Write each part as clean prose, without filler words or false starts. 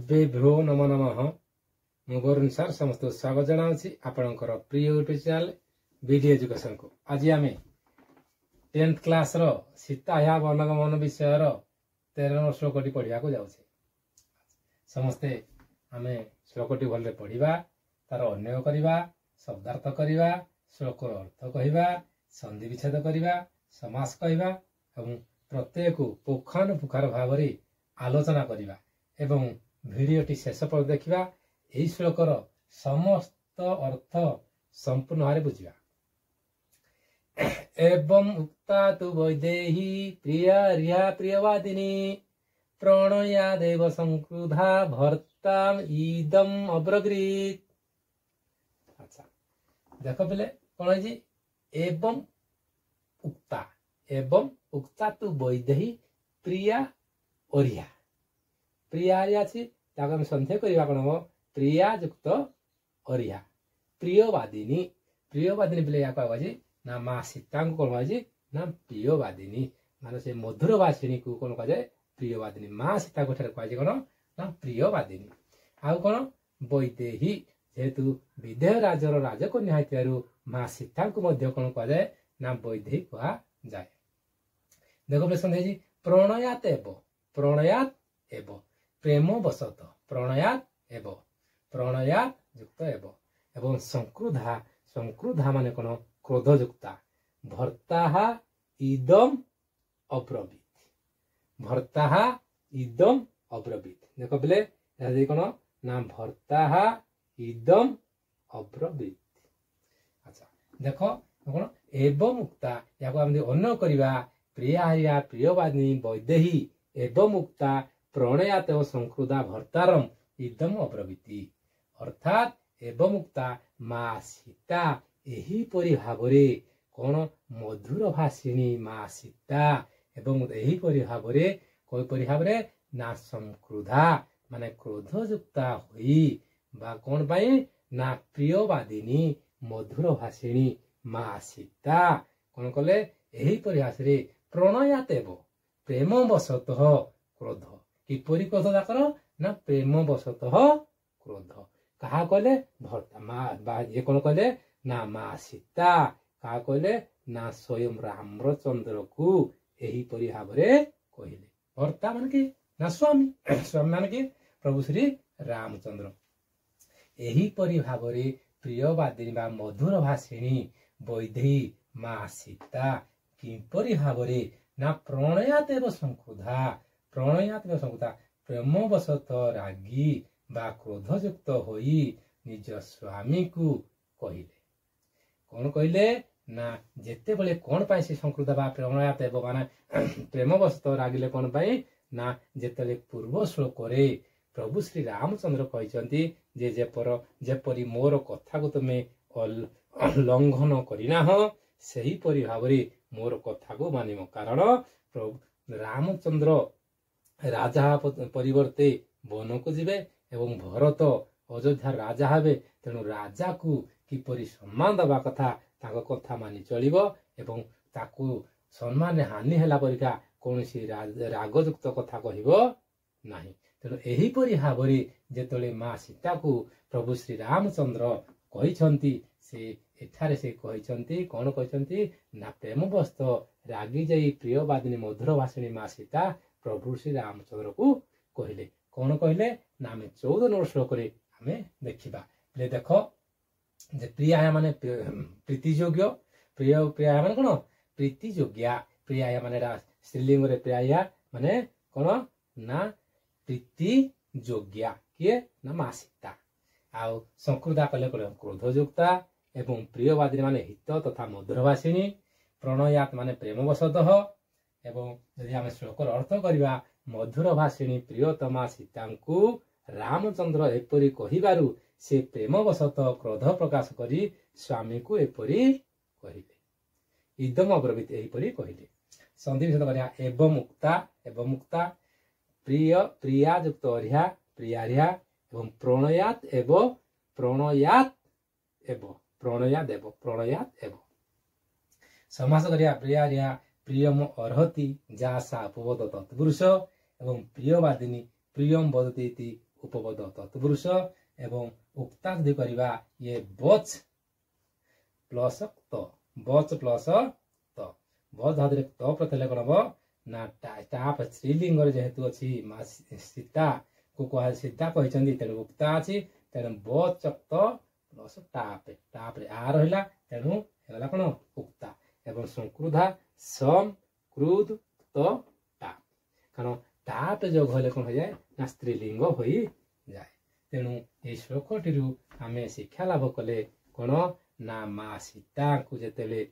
सर्वेभ्यो नमो नमः मु वरुण सर समस्त स्वागत जनाऊँगी आपणकर प्रिय यूट्यूब चैनल बीडी एजुकेशन को। आज आम 10th क्लास रो सीता या वर्णगमन विषय 13 श्लोकटी पढ़ा जाऊे। समस्ते आम श्लोकटी भले पढ़ा, तार अन्वय करवा, शब्दार्थ करवा, श्लोकर अर्थ कहवा, संधि विच्छेद करवा, समास कहवा एवं प्रत्येक पुखानुपुखार भाव में आलोचना करवा एवं भिडियोटी शेष पर देखा। यही श्लोकर समस्त अर्थ संपूर्ण भाव बुझा। एवं उक्ता तु वैदेही प्रिया रिया प्रियवादिनी प्रणया देव संक्रुधा भर्ताम इदम अब्रग्रीत। अच्छा देख पहले कौन है एवं उक्ता तु वैदेही प्रिया ओरिया प्रिया अच्छी संध्या करवा कौन हम प्रिया युक्त अरिया प्रियवादिनी बोले या कह ना माँ सीता को कौन कह ना प्रियवादिनी मान से मधुर भाषिणी को कौन कह प्रियवादिनी। माँ सीता को कह कौन ना प्रियवादिनी। आउ कौन वैदेही जेहेतु विदेह राजर राजकन्या हो माँ सीता को कौन कह जाए ना वैदेही कह जाए। देख पे संध्या प्रणयात एव प्रेम बसत प्रणयात युक्त एवं संक्रुधा माने कौन क्रोध युक्ता भर्ता इदम अब्रवीत देख बोले कौन ना भर्ता इदम अब्रवीत। अच्छा देख कौन एवं उक्ता या अन्न करवा प्रिया प्रियवादिनी वैदेही एवं उक्ता प्रणयात संक्रुधा भर्तारम इदम अब्रवीति अर्थात एवं उक्ता माँ सीता एहीपरि भाव कौन मधुर भाषिणी माँ सीता एवं एहीपरि भाव ना संक्रुधा माने क्रोधयुक्ता होई बा कौन पाई ना प्रियवादिनी मधुर भाषिणी माँ सीता कौन कले एहीपरि भाषा प्रणयात प्रेम बसत क्रोध किपरि क्रोध दाकर ना प्रेम बसत क्रोध कहा कहले भर्ता माँ ये कौन कहले ना माँ सीता कहा कहले ना स्वयं रामचंद्र को एहीपरि भाव कहले। भर्ता मान कि ना स्वामी मान कि प्रभु श्री रामचंद्र एहीपरि भाव प्रियवादिनी बा मधुर भाषिणी वैदेही माँ सीता किपरि भाव ना प्रणयात संक्रुधा प्रेम बसत रागी बा क्रोधयुक्त होई निज स्वामी को कहले। कौन कहले ना जेते बले कौन पाई से संक्रुद्ध बा प्रणयात माने प्रेम बसत रागिले कौन पाई ना जेते पूर्व श्लोक प्रभु श्री रामचंद्र कहते जे जेपरी मोर कथा को तुम लंघन करना सही परि भाव मोर कथा को मानिम। कारण प्रभु रामचंद्र राजा परिवर्ते वन को जीवे एवं भरत अयोध्या राजा हे तेणु राजा को किपरि सम्मान दबा कथा ताको कथा मानि चलिबो एवं ताकू सम्मान हानि हैला परिका कोनोसी रागयुक्त कथा कहिबो नाही। तेणु एहीपरि भाव जेतले माँ सीता को प्रभु श्री रामचंद्र कहिसंती से एठारे से कहिसंती कौन कहिसंती ना प्रेम बस्त रागी जाई प्रियवादिनी मधुर भाषिणी माँ सीता प्रभु श्री रामचंद्र को कहले। कौन कहले ना आम 14 नंबर श्लोक आम देखा। देख जे प्रिया माने प्रीतियोग्य प्रिया माने कौन प्रीतियोग्या प्रिया माने स्त्रीलिंग प्रिया माने कौन ना प्रीतियोग्या किए ना माँ सीता। आउ संक्रुधा कले क्रोधयुक्ता एवं प्रियवादिनी माने हित तथा मधुर भाषिणी प्रणयात माने प्रेम बसत एवं यदि आम श्लोकर अर्थ करवा मधुर भाषिणी प्रियतमा सीता को रामचंद्र एपरी कहिबारु से प्रेम बसत क्रोध प्रकाश करी स्वामी को एपरी कहले इदम अब्रवीत एपरी कहले। संधि विच्छेद करिया एवं उक्ता प्रिया युक्त अरिया प्रियारिया एवं प्रणयात समास करिया प्रियारिया प्रियम अर्हति जासा उपवद तत्पुरुष एवं प्रियवादिनी प्रियम वदती उपपद तत्पुरुष एवं उक्ता यदि करवा ये बच प्लस त बच प्लस त बच धातु त प्रत्यय कौन हम ना टाप स्त्रीलिंग जेहेतु अच्छी माँ सीता को कह सीता कहते तेणु उक्ता अच्छी तेणु बच त प्लस टाप आ रहा तेणु होगा कौन उक्ता एवं संक्रुधा सम क्रुद तो टाप कारण टाप जो कहले कौन हो जाए ना स्त्रीलिंग हो जाए तेणु ये श्लोकटी आम शिक्षा लाभ कले कौन ना माँ सीता को जिते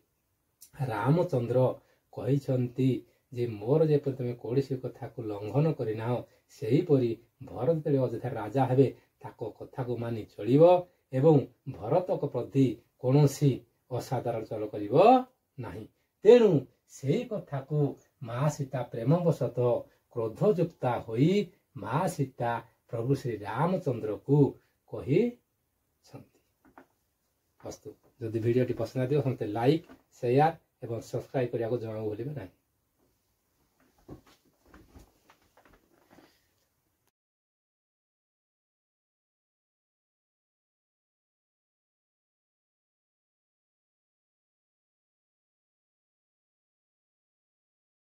रामचंद्र कहते जे मोर जेपरि तुम कौशी कथा को लंघन करना सेहीपरि भरत जो अयोध्या राजा हेबे ताको कथा को मानि चलिबो एवं भरत को प्रति कौनसी असाधारण चल करिबो नाही तेणु सेही कथा को माँ सीता प्रेमवशत क्रोधयुक्ता होई माँ सीता प्रभु श्री रामचंद्र को कही अस्तु जदि वीडियो पसंद आदियो समते लाइक शेयर एवं सब्सक्राइब करने को जमा भूलिबे नहीं।